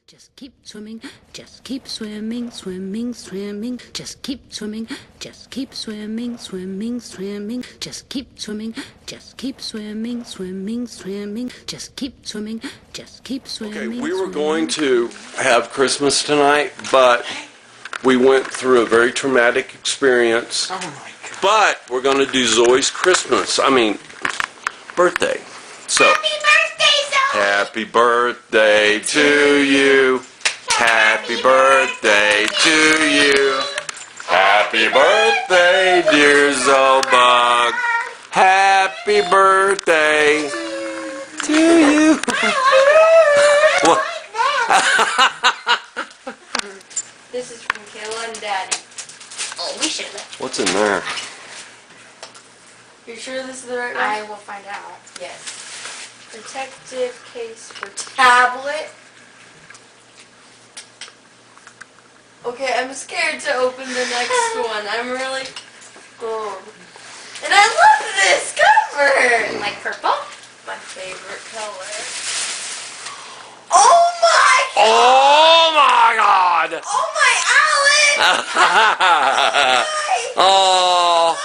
Just keep swimming, just keep swimming, swimming, swimming. Just keep swimming, just keep swimming, swimming, swimming. Just keep swimming, just keep swimming, swimming, swimming. Just keep swimming, just keep swimming. Okay, we were going to have Christmas tonight, but we went through a very traumatic experience. Oh my God. But we're going to do Zoe's birthday. So, happy birthday to you. Happy birthday to you. Happy birthday, dear Zobug. Happy birthday to you. What? This is from Kayla and Daddy. Oh, we should. What's in there? You sure this is the right one? I will find out. Yes. Protective case for tablet. Okay, I'm scared to open the next one. I'm really scared. And I love this cover! Like purple? My favorite color. Oh my God! Oh my God! Oh my Alan! Oh,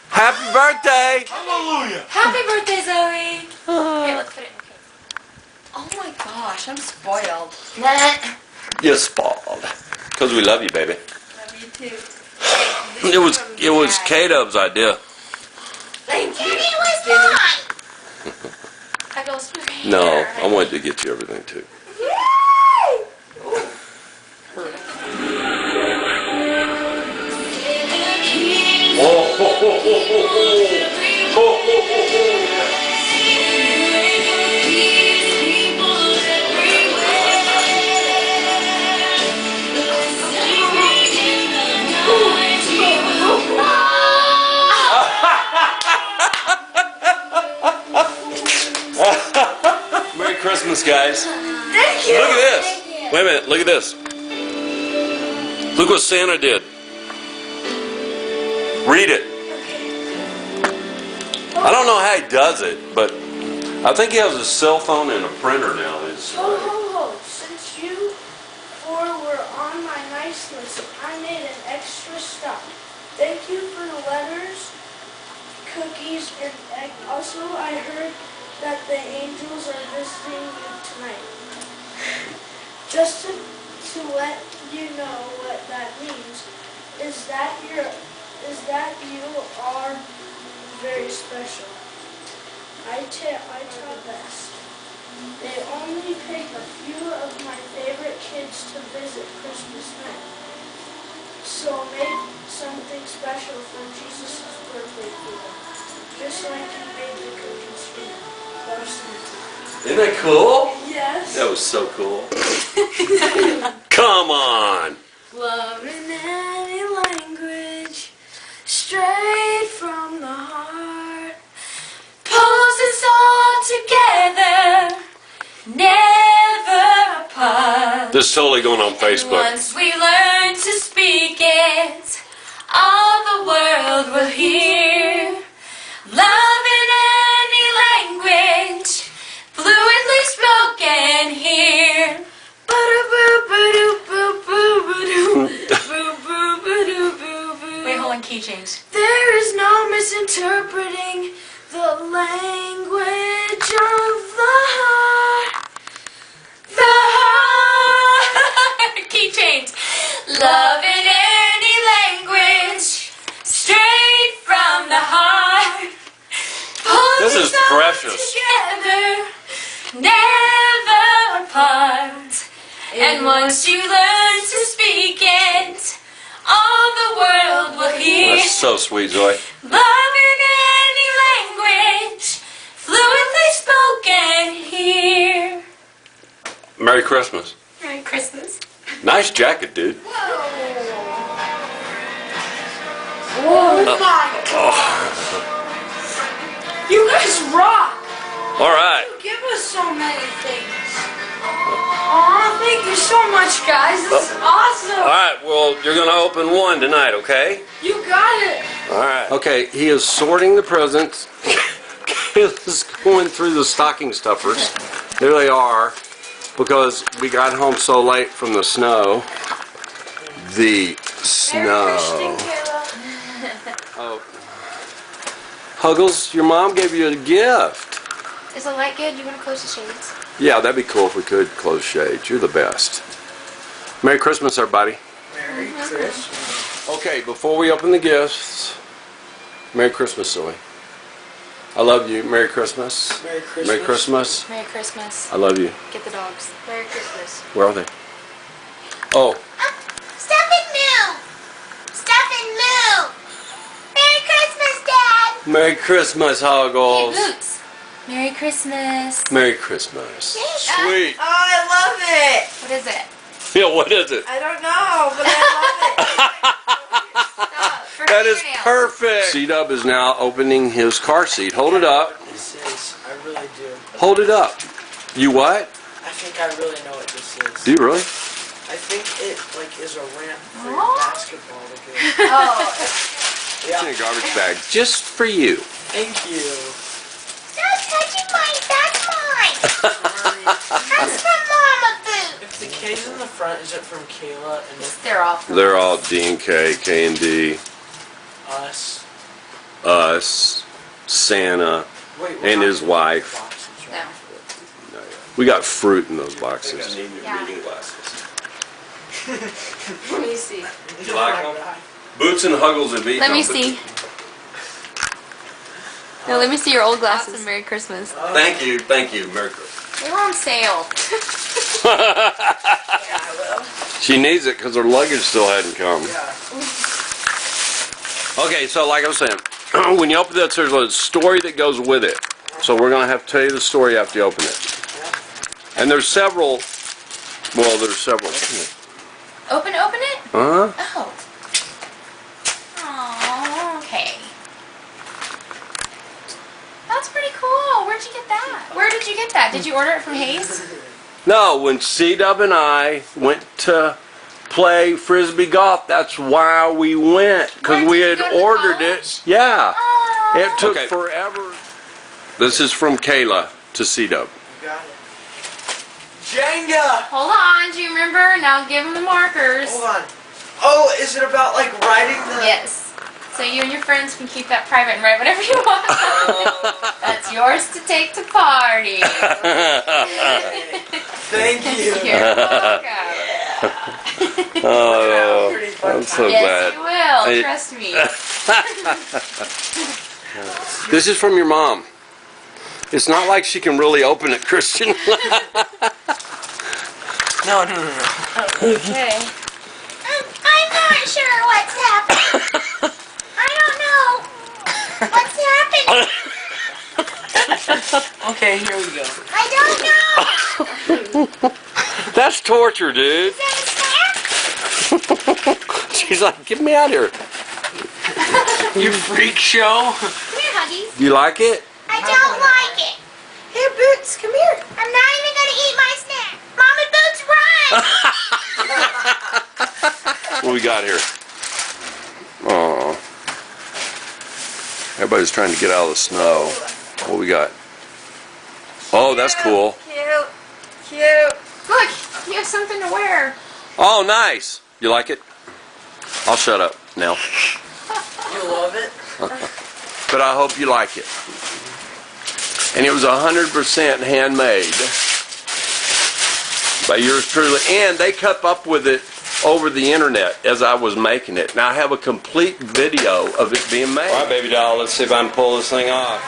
happy birthday! Hallelujah! Happy birthday, Zoe! Here, let's put it in the case. Oh my gosh, I'm spoiled. You're spoiled. Because we love you, baby. Love you too. It was K-Dub's idea. Thank you. It was mine! I go smooth hair. No, I wanted to get you everything too. Oh, ho, ho, ho, ho, ho. Ho, ho, ho, ho. Merry Christmas, guys. Thank you. Look at this. Wait a minute, look at this. Look what Santa did. Read it. I don't know how he does it, but I think he has a cell phone and a printer now. Ho ho ho, since you four were on my nice list, I made an extra stuff. Thank you for the letters, cookies, and egg. Also, I heard that the angels are visiting you tonight. Just to let you know what that means is that you are very special. I tell best. They only pick a few of my favorite kids to visit Christmas night. So make something special for Jesus' birthday for them. Just like you made the cookies for Love Santa. Isn't that cool? Yes. That was so cool. Come on. Love in any language, straight from the heart, pulls us all together, never apart. This is totally going on Facebook. Once we learn to speak it, all the world will hear. Love in any language, fluently spoken here. Wait, hold on, keychains. There is no misinterpreting the language of the heart. The heart. Keychains. Love in any language, straight from the heart. This is precious. Together, never apart. And once you learn to speak it, all the world will hear. That's so sweet, Zoe. Love in any language, fluently spoken here. Merry Christmas. Merry Christmas. Nice jacket, dude. Oh my God! You guys rock! All right. You give us so many things. Aw, thank you so much, guys. This is awesome. All right, well, you're going to open one tonight, okay? You got it. All right. Okay, he is sorting the presents. He is going through the stocking stuffers. There they are. because we got home so late from the snow. The Merry snow. Christian, Kayla. Oh. Huggles, your mom gave you a gift. Is the light good? You want to close the shades? Yeah, that'd be cool if we could close shades. You're the best. Merry Christmas, everybody. Merry Christmas. Okay, before we open the gifts, Merry Christmas, Zoe. I love you. Merry Christmas. Merry Christmas. Merry Christmas. Merry Christmas. I love you. Get the dogs. Merry Christmas. Where are they? Oh, Stuffing Moo! Stuffing Moo! Merry Christmas, Dad! Merry Christmas, Hey, Huggles. Boots. Merry Christmas. Merry Christmas. Sweet. Oh, I love it. What is it? Yeah, what is it? I don't know, but I Stop. For That is fingernails. perfect. C-Dub is now opening his car seat. Hold it up. This is, I really do. Hold it up. You what? I think I really know what this is. Do you really? I think it like is a ramp for your Aw. basketball to go. Oh. It's in Yeah. a garbage bag just for you. Thank you. Stop touching mine! That's mine! That's from Mama Boo! If the K's in the front, is it from Kayla and if They're off. They're all D and K, K and D, us? us, Santa, Wait, and his wife. Boxes, No. right? We got fruit in those boxes. Yeah. glasses. Let me see. You like them? Boots and Huggles have eaten Let me them, but- see. No, let me see your old glasses. Merry Christmas. Thank you, Merry Christmas. They were on sale. She needs it because her luggage still hadn't come. Yeah. Okay, so like I was saying, when you open this, there's a story that goes with it. So we're going to have to tell you the story after you open it. And there's several, well, there's several. Open it? Uh-huh. Oh. Oh, okay. That's pretty cool. Where'd you get that? Where did you get that? Did you order it from Hayes? No, when C-Dub and I went to play Frisbee golf, that's why we went. Because Where, we did had you go to ordered college? it. Yeah. Oh. It took forever. This is from Kayla to C-Dub. You got it. Jenga! Hold on. Do you remember? Now give them the markers. Hold on. Oh, is it about like writing the... Yes. So you and your friends can keep that private and write whatever you want. That's yours to take to party. Thank you. You're welcome. Oh, Pretty fun I'm so Yes, glad. you will. Hey. Trust me. This is from your mom. It's not like she can really open it, Christian. No. Okay. I'm not sure what's happening. I don't know what's happening. Okay, here we go. I don't know. That's torture, dude. Is that a snack? She's like, get me out of here. You freak show. Come here, Huggies. You like it? I don't like it. Here, Boots, come here. I'm not even gonna eat my snack. Mom and Boots, run! What we got here? Oh, everybody's trying to get out of the snow. What we got? Oh, that's cool. Cute. Cute. Look, you have something to wear. Oh, nice. You like it? I'll shut up now. You love it? But I hope you like it. And it was 100% handmade by yours truly. And they kept up with it over the internet as I was making it. Now I have a complete video of it being made. All right, baby doll, let's see if I can pull this thing off.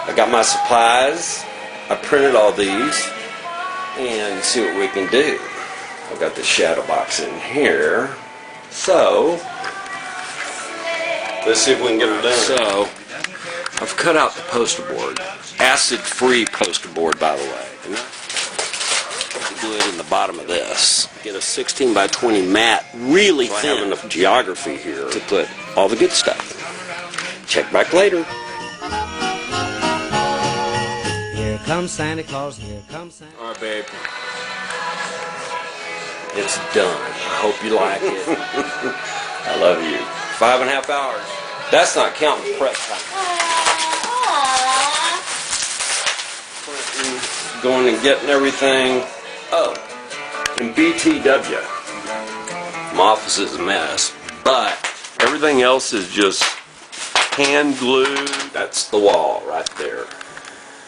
I got my supplies. I printed all these. And see what we can do. I've got the shadow box in here. So, let's see if we can get it done. So, I've cut out the poster board. Acid-free poster board, by the way. And the glue in the bottom of this. Get a 16 by 20 mat, really thin. I have enough geography here to put all the good stuff. Check back later. Here comes Santa Claus, here comes Santa. All right, babe. It's done. I hope you like it. I love you. 5.5 hours. That's not counting prep time. Going and getting everything. Oh, and BTW. My office is a mess, but everything else is just hand glued. That's the wall right there.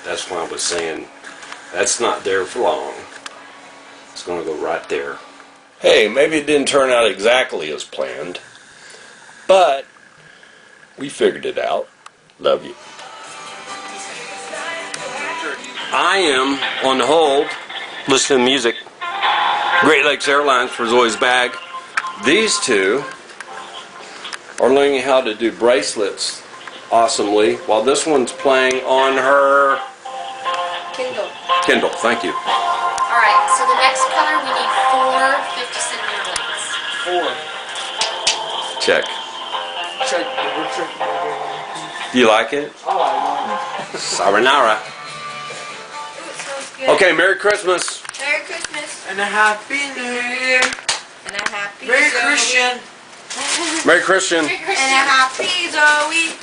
That's why I was saying that's not there for long. It's going to go right there. Hey, maybe it didn't turn out exactly as planned, but we figured it out. Love you. I am on hold, listening to music. Great Lakes Airlines for Zoe's bag. These two are learning how to do bracelets awesomely, while this one's playing on her Kindle. Kindle. Thank you. Alright, so the next color we need 4 50-centimeter links. Check. Check. We're checking. Do you like it? Oh, Saranara. Ooh, it smells good. Okay, Merry Christmas. Merry Christmas. and a happy New Year. And a happy Merry Zoe. Christian. Merry Christian. Merry And a Christmas. happy Zoe.